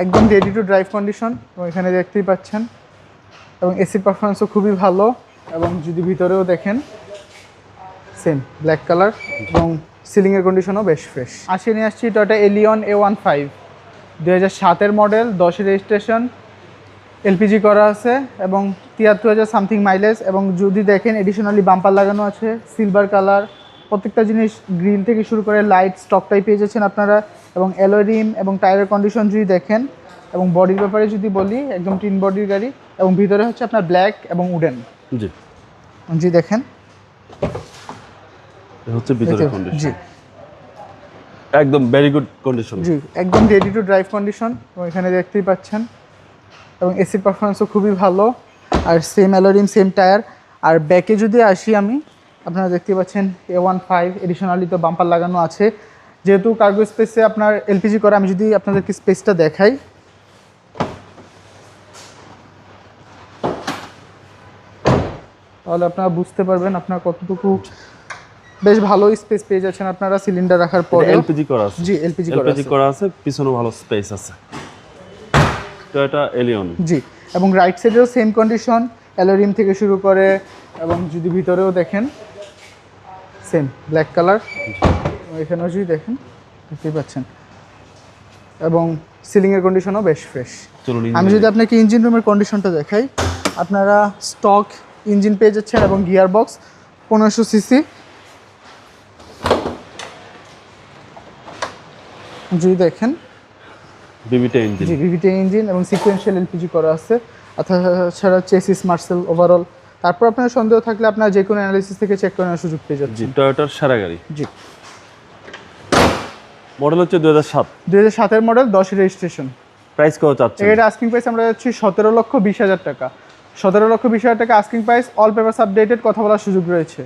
একদম ready to drive condition এবং এখানে দেখতেই পাচ্ছেন এবং এসির পারফরমেন্সও খুবই ভালো এবং যদি ভিতরেও দেখেন সেম ব্ল্যাক কালার এবং সিলিংয়ের কন্ডিশনও বেশ ফ্রেশ। আসিয়ে নিয়ে আসছি টয়োটা এলিয়ন A15 2007-এর মডেল, 10-এর রেজিস্ট্রেশন, এলপিজি করা আছে এবং 73,000 সামথিং মাইলেজ। এবং যদি দেখেন এডিশনালি বাম্পার লাগানো আছে সিলভার কালার, প্রত্যেকটা জিনিস গ্রিল থেকে শুরু করে লাইট স্টকটাই পেয়ে যাচ্ছেন আপনারা। এবং অ্যালয় রিম এবং টায়ারের কন্ডিশন যদি দেখেন এবং বডির ব্যাপারে যদি বলি একদম টিন বডির গাড়ি এবং ভিতরে হচ্ছে আপনার ব্ল্যাক এবং উডেন। জি জি দেখেন হচ্ছে ভিতরের কন্ডিশন। জি একদম ভেরি গুড কন্ডিশন। জি একদম রেডি টু ড্রাইভ কন্ডিশন এবং এখানে দেখতেই পাচ্ছেন এবং এসির পারফরমেন্সও খুবই ভালো আর same alloy rim same tyre. আর ব্যাকে যদি আসি আমি, আপনারা দেখতে পাচ্ছেন A15 এডিশনালি তো বাম্পার লাগানো আছে। যেহেতু কার্গো স্পেসে আপনার এলপিজি করা, আমি যদি আপনাদেরকে স্পেসটা দেখাই, তাহলে আপনারা বুঝতে পারবেন আপনার কতটুকু বেশ ভালো স্পেস পেয়ে যাচ্ছেন আপনারা সিলিন্ডার রাখার পরে। এলপিজি করা আছে। জি এলপিজি করা আছে, পিছনে ভালো স্পেস আছে। Toyota Allion. জি এবং রাইট সাইডেও সেম কন্ডিশন, অ্যালয় রিম থেকে শুরু করে এবং যদি ভিতরেও দেখেন সেম ব্ল্যাক কালার, এখানেও যদি দেখেন দেখতেই পাচ্ছেন এবং সিলিংয়ের কন্ডিশনও বেশ ফ্রেশ। আমি যদি আপনাকে ইঞ্জিন রুমের কন্ডিশনটা দেখাই, আপনারা স্টক ইঞ্জিন পেয়ে যাচ্ছেন এবং গিয়ার বক্স 1500 সিসি। যদি দেখেন ভিভিটে ইঞ্জিন। জি ভিভিটে ইঞ্জিন এবং সিকোয়েন্সিয়াল এলপিজি করা আছে। তাছাড়া চেসিস মার্সেল ওভারঅল। তারপর আপনার সন্দেহ থাকলে আপনার যে কোনো অ্যানালিসিস থেকে চেক করার সুযোগ পেয়ে যাচ্ছেন। জি টয়োটার সেরা গাড়ি। জি মডেল হচ্ছে 2007-এর মডেল, 10-এর রেজিস্ট্রেশন। প্রাইস কত চাচ্ছেন? এটা আস্কিং প্রাইস আমরা যাচ্ছি 17,20,000 টাকা। 17,20,000 টাকা asking price, all papers updated, কথা বলার সুযোগ রয়েছে।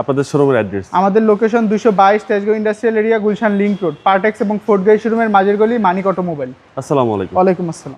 আপনাদের শোরুমের অ্যাড্রেস? আমাদের location 222 Tejgaon industrial area, Gulshan link road, Partex এবং ফোর্ট গাড়ি শোরুমের মাঝের গলি, মানিক অটোমোবাইল। আসসালামু আলাইকুম। ওয়ালাইকুম আসসালাম।